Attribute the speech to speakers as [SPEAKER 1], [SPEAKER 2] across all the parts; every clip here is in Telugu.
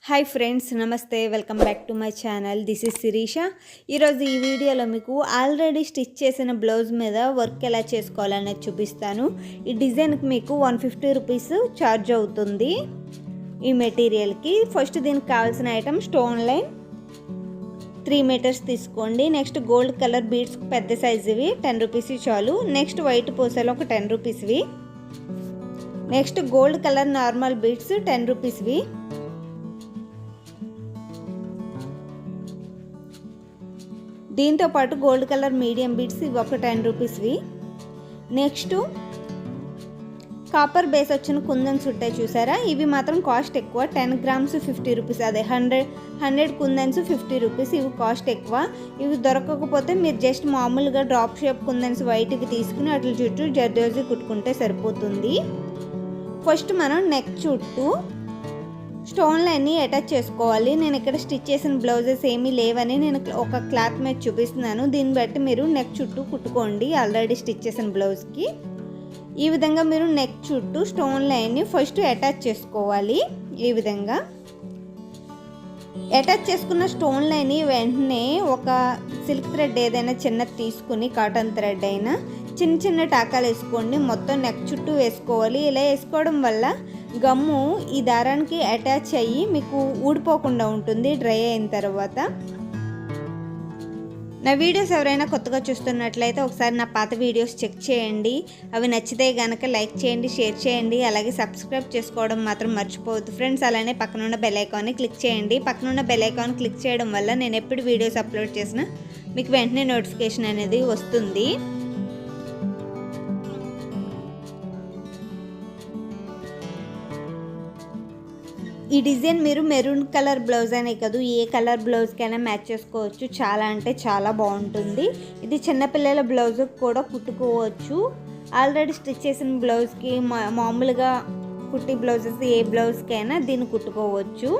[SPEAKER 1] హాయ్ ఫ్రెండ్స్, నమస్తే. Welcome back to my channel. This is Sirisha. ఈరోజు ఈ వీడియోలో మీకు ఆల్రెడీ స్టిచ్ చేసిన బ్లౌజ్ మీద వర్క్ ఎలా చేసుకోవాలనేది చూపిస్తాను. ఈ డిజైన్కి మీకు 150 రూపీస్ ఛార్జ్ అవుతుంది ఈ మెటీరియల్కి. ఫస్ట్ దీనికి కావాల్సిన ఐటమ్ స్టోన్ లైన్ 3 మీటర్స్ తీసుకోండి. నెక్స్ట్ గోల్డ్ కలర్ బీడ్స్ పెద్ద సైజువి 10 రూపీస్ చాలు. నెక్స్ట్ వైట్ పూసలు ఒక 10 రూపీస్వి. Next gold colour normal beads 10 రూపీస్వి. దీంతో పాటు గోల్డ్ కలర్ మీడియం బీడ్స్ ఇవి ఒక 10 రూపీస్వి. నెక్స్ట్ కాపర్ బేస్ వచ్చిన కుందన్స్ ఉంటాయి చూసారా, ఇవి మాత్రం కాస్ట్ ఎక్కువ. 10 గ్రామ్స్ 50 రూపీస్. అదే 100 కుందన్స్ 50 రూపీస్. ఇవి కాస్ట్ ఎక్కువ. ఇవి దొరకకపోతే మీరు జస్ట్ మామూలుగా డ్రాప్ షేప్ కుందన్స్ వైట్కి తీసుకుని అట్ల చుట్టూ జర్దోజీ కుట్టుకుంటే సరిపోతుంది. ఫస్ట్ మనం నెక్ చుట్టూ స్టోన్ లైన్ని అటాచ్ చేసుకోవాలి. నేను ఇక్కడ స్టిచ్ చేసిన బ్లౌజెస్ ఏమీ లేవని నేను ఒక క్లాత్ మీద చూపిస్తున్నాను. దీన్ని బట్టి మీరు నెక్ చుట్టూ కుట్టుకోండి. ఆల్రెడీ స్టిచ్ చేసిన బ్లౌజ్కి ఈ విధంగా మీరు నెక్ చుట్టూ స్టోన్ లైన్ని ఫస్ట్ అటాచ్ చేసుకోవాలి. ఈ విధంగా అటాచ్ చేసుకున్న స్టోన్ లైన్ని వెంటనే ఒక సిల్క్ థ్రెడ్ ఏదైనా చిన్నది తీసుకుని, కాటన్ థ్రెడ్ అయినా చిన్న చిన్న టాకాలు వేసుకోండి. మొత్తం నెక్ చుట్టూ వేసుకోవాలి. ఇలా వేసుకోవడం వల్ల గమ్ము ఈ దారానికి అటాచ్ అయ్యి మీకు ఊడిపోకుండా ఉంటుంది డ్రై అయిన తర్వాత. నా వీడియోస్ ఎవరైనా కొత్తగా చూస్తున్నట్లయితే ఒకసారి నా పాత వీడియోస్ చెక్ చేయండి. అవి నచ్చితే కనుక లైక్ చేయండి, షేర్ చేయండి, అలాగే సబ్స్క్రైబ్ చేసుకోవడం మాత్రం మర్చిపోవద్దు ఫ్రెండ్స్. అలానే పక్కనున్న బెల్ ఐకాన్ని క్లిక్ చేయండి. పక్కనున్న బెల్ ఐకాన్ క్లిక్ చేయడం వల్ల నేను ఎప్పుడు వీడియోస్ అప్లోడ్ చేసినా మీకు వెంటనే నోటిఫికేషన్ అనేది వస్తుంది. ఈ డిజైన్ మీరు మెరూన్ కలర్ బ్లౌజ్ అనే కాదు, ఏ కలర్ బ్లౌజ్కైనా మ్యాచ్ చేసుకోవచ్చు. చాలా అంటే చాలా బాగుంటుంది. ఇది చిన్నపిల్లల బ్లౌజ్కి కూడా కుట్టుకోవచ్చు. ఆల్రెడీ స్టిచ్ చేసిన బ్లౌజ్కి మామూలుగా కుట్టి బ్లౌజెస్ ఏ బ్లౌజ్కైనా దీన్ని కుట్టుకోవచ్చు.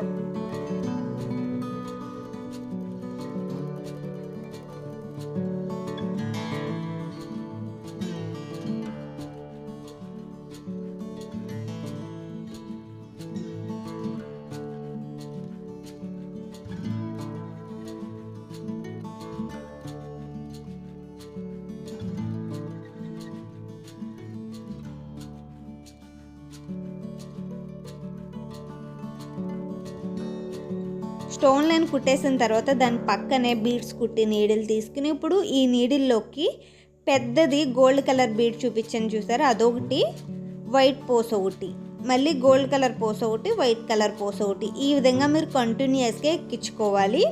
[SPEAKER 1] స్టోన్ లైన్ కుట్టేసిన తర్వాత దాని పక్కనే బీడ్స్ కుట్టి నీడిల్ తీసుకుని, ఇప్పుడు ఈ నీడిల్లోకి పెద్దది గోల్డ్ కలర్ బీడ్ చూపించాను చూసారా, అదొకటి, వైట్ పోస్ ఒకటి, మళ్ళీ గోల్డ్ కలర్ పోస్ ఒకటి, వైట్ కలర్ పోస్ ఒకటి. ఈ విధంగా మీరు కంటిన్యూస్గా ఎక్కించుకోవాలి.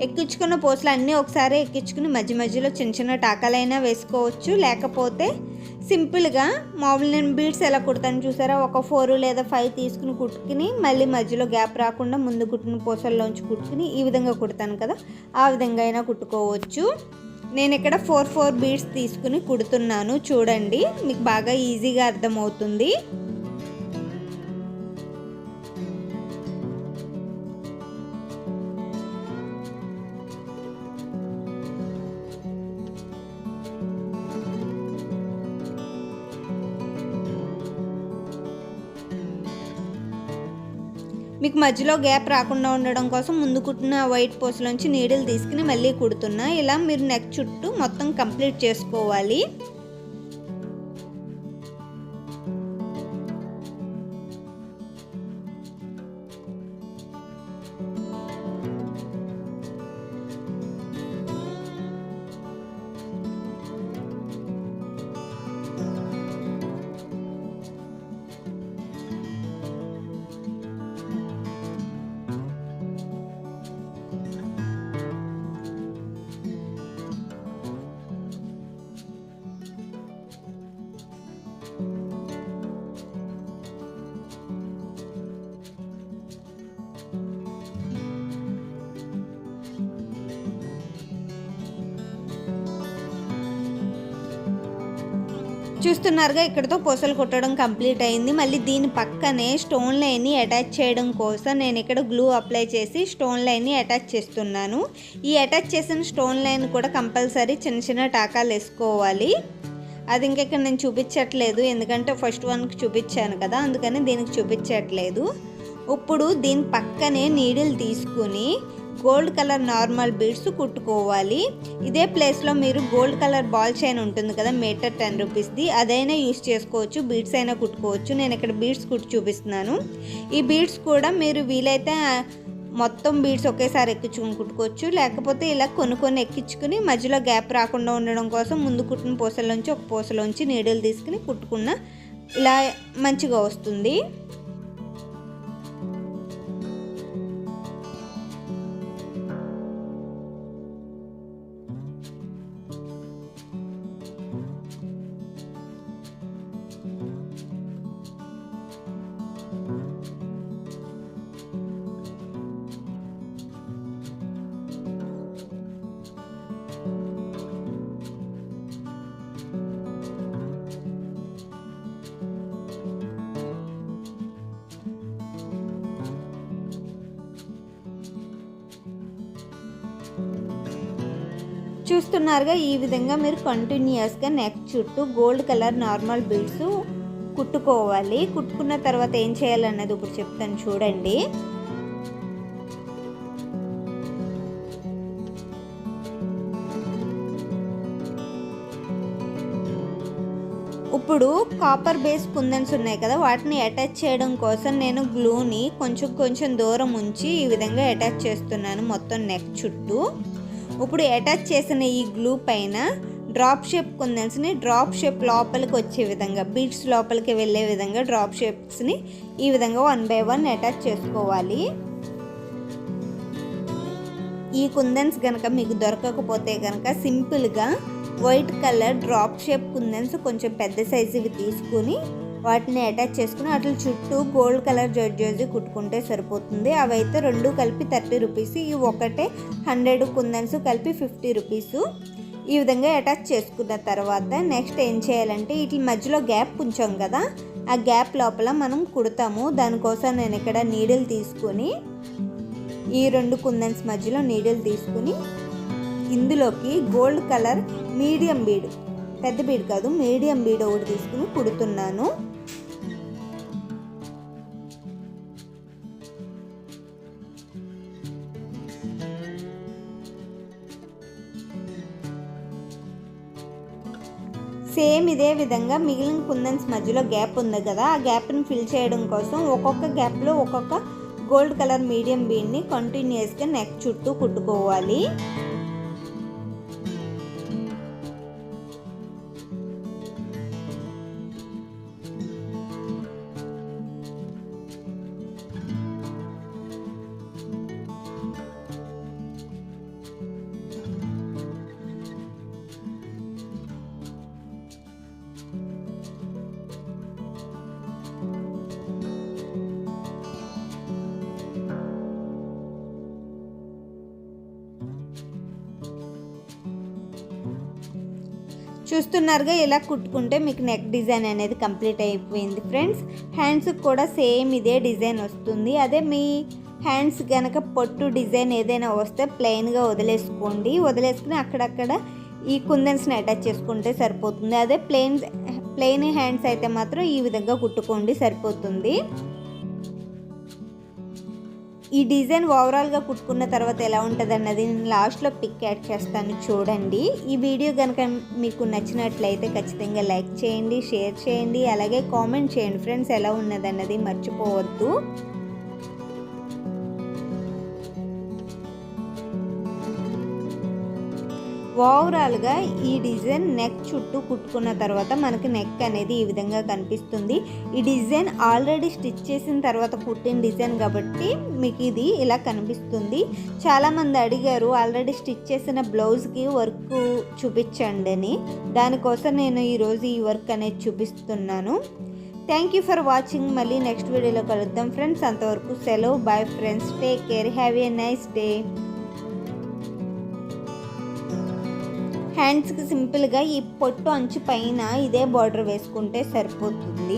[SPEAKER 1] ఎక్కించుకున్న పోస్టులు అన్నీ ఒకసారి ఎక్కించుకుని మధ్య మధ్యలో చిన్న చిన్న టాకాలైనా వేసుకోవచ్చు. లేకపోతే సింపుల్గా మామూలు నేను బీడ్స్ ఎలా కుడతాను చూసారా, ఒక 4 లేదా 5 తీసుకుని కుట్టుకుని మళ్ళీ మధ్యలో గ్యాప్ రాకుండా ముందు కుట్టిన పూసల్లోంచి కుట్టుకుని ఈ విధంగా కుడతాను కదా, ఆ విధంగా అయినా కుట్టుకోవచ్చు. నేను ఇక్కడ 4 బీడ్స్ తీసుకుని కుడుతున్నాను. చూడండి, మీకు బాగా ఈజీగా అర్థమవుతుంది. మీకు మధ్యలో గ్యాప్ రాకుండా ఉండడం కోసం ముందు కుట్టిన వైట్ పోస్లోంచి నీడిల్ తీసుకుని మళ్ళీ కుడుతున్నా. ఇలా మీరు నెక్ చుట్టూ మొత్తం కంప్లీట్ చేసుకోవాలి. చూస్తున్నారుగా, ఇక్కడతో పూసలు కుట్టడం కంప్లీట్ అయింది. మళ్ళీ దీని పక్కనే స్టోన్ లైన్ని అటాచ్ చేయడం కోసం నేను ఇక్కడ గ్లూ అప్లై చేసి స్టోన్ లైన్ని అటాచ్ చేస్తున్నాను. ఈ అటాచ్ చేసిన స్టోన్ లైన్ కూడా కంపల్సరీ చిన్న చిన్న టాకాలు వేసుకోవాలి. అది ఇంకెక్కడ నేను చూపించట్లేదు, ఎందుకంటే ఫస్ట్ వన్కి చూపించాను కదా, అందుకని దీనికి చూపించట్లేదు. ఇప్పుడు దీని పక్కనే నీడిల్ తీసుకుని గోల్డ్ కలర్ నార్మల్ బీడ్స్ కుట్టుకోవాలి. ఇదే ప్లేస్లో మీరు గోల్డ్ కలర్ బాల్ చైన్ ఉంటుంది కదా, మీటర్ 10 రూపీస్ది, అదైనా యూస్ చేసుకోవచ్చు, బీడ్స్ అయినా కుట్టుకోవచ్చు. నేను ఇక్కడ బీడ్స్ కుట్టి చూపిస్తున్నాను. ఈ బీడ్స్ కూడా మీరు వీలైతే మొత్తం బీడ్స్ ఒకేసారి ఎక్కించుకుని కుట్టుకోవచ్చు, లేకపోతే ఇలా కొన్ని ఎక్కించుకుని మధ్యలో గ్యాప్ రాకుండా ఉండడం కోసం ముందు కుట్టిన పూసలోంచి ఒక పూసలోంచి నీడిల్ తీసుకుని కుట్టుకున్న ఇలా మంచిగా వస్తుంది. చూస్తున్నారుగా, ఈ విధంగా మీరు కంటిన్యూస్గా నెక్ చుట్టూ గోల్డ్ కలర్ నార్మల్ బీడ్స్ కుట్టుకోవాలి. కుట్టుకున్న తర్వాత ఏం చేయాలన్నది ఇప్పుడు చెప్తాను చూడండి. ఇప్పుడు కాపర్ బేస్ కుందన్స్ ఉన్నాయి కదా, వాటిని అటాచ్ చేయడం కోసం నేను గ్లూని కొంచెం దూరం ఉంచి ఈ విధంగా అటాచ్ చేస్తున్నాను మొత్తం నెక్ చుట్టూ. ఇప్పుడు అటాచ్ చేసిన ఈ గ్లూ పైన డ్రాప్ షేప్ కుందన్స్ని డ్రాప్ షేప్ లోపలికి వచ్చే విధంగా, బీడ్స్ లోపలికి వెళ్ళే విధంగా డ్రాప్ షేప్స్ని ఈ విధంగా 1 by 1 అటాచ్ చేసుకోవాలి. ఈ కుందన్స్ కనుక మీకు దొరకకపోతే కనుక సింపుల్గా వైట్ కలర్ డ్రాప్ షేప్ కుందన్స్ కొంచెం పెద్ద సైజువి తీసుకుని వాటిని అటాచ్ చేసుకుని అట్లా చుట్టూ గోల్డ్ కలర్ జర్జీ కుట్టుకుంటే సరిపోతుంది. అవైతే 2 కలిపి 30 రూపీస్, ఇవి ఒకటే 100 కుందన్స్ కలిపి 50 రూపీస్. ఈ విధంగా అటాచ్ చేసుకున్న తర్వాత నెక్స్ట్ ఏం చేయాలంటే వీటి మధ్యలో గ్యాప్ ఉంచాం కదా, ఆ గ్యాప్ లోపల మనం కుడతాము. దానికోసం నేను ఇక్కడ నీడిల్ తీసుకొని ఈ 2 కుందన్స్ మధ్యలో నీడిల్ తీసుకుని ఇందులోకి గోల్డ్ కలర్ మీడియం బీడ్, పెద్ద బీడ్ కాదు మీడియం బీడ్ ఒకటి తీసుకుని కుడుతున్నాను. సేమ్ ఇదే విధంగా మిగిలిన కుందన్స్ మధ్యలో గ్యాప్ ఉంది కదా, ఆ గ్యాప్ని ఫిల్ చేయడం కోసం ఒక్కొక్క గ్యాప్లో ఒక్కొక్క గోల్డ్ కలర్ మీడియం బీడ్ని కంటిన్యూస్గా నెక్ చుట్టూ కుట్టుకోవాలి. చూస్తున్నారుగా, ఇలా కుట్టుకుంటే మీకు నెక్ డిజైన్ అనేది కంప్లీట్ అయిపోయింది ఫ్రెండ్స్. హ్యాండ్స్కి కూడా సేమ్ ఇదే డిజైన్ వస్తుంది. అదే మీ హ్యాండ్స్ కనుక పొట్టు డిజైన్ ఏదైనా వస్తే ప్లెయిన్గా వదిలేసుకుని అక్కడక్కడ ఈ కుందన్స్ని అటాచ్ చేసుకుంటే సరిపోతుంది. అదే ప్లెయిన్ హ్యాండ్స్ అయితే మాత్రం ఈ విధంగా కుట్టుకోండి సరిపోతుంది. ఈ డిజైన్ ఓవరాల్గా కుట్టుకున్న తర్వాత ఎలా ఉంటుంది అన్నది నేను లాస్ట్లో పిక్ యాడ్ చేస్తాను చూడండి. ఈ వీడియో కనుక మీకు నచ్చినట్లయితే ఖచ్చితంగా లైక్ చేయండి, షేర్ చేయండి, అలాగే కామెంట్ చేయండి ఫ్రెండ్స్, ఎలా ఉన్నది అన్నది మర్చిపోవద్దు. ఓవరాల్గా ఈ డిజైన్ నెక్ చుట్టూ కుట్టుకున్న తర్వాత మనకి నెక్ అనేది ఈ విధంగా కనిపిస్తుంది. ఈ డిజైన్ ఆల్రెడీ స్టిచ్ చేసిన తర్వాత కుట్టిన డిజైన్ కాబట్టి మీకు ఇది ఇలా కనిపిస్తుంది. చాలామంది అడిగారు ఆల్రెడీ స్టిచ్ చేసిన బ్లౌజ్కి వర్క్ చూపించండి అని, దానికోసం నేను ఈరోజు ఈ వర్క్ అనేది చూపిస్తున్నాను. Thank you for watching. మళ్ళీ నెక్స్ట్ వీడియోలో కలుద్దాం ఫ్రెండ్స్. అంతవరకు సెలవు. Bye friends. Take care. Have a nice day. హ్యాండ్స్కి సింపుల్గా ఈ పొట్టు అంచు పైన ఇదే బార్డర్ వేసుకుంటే సరిపోతుంది.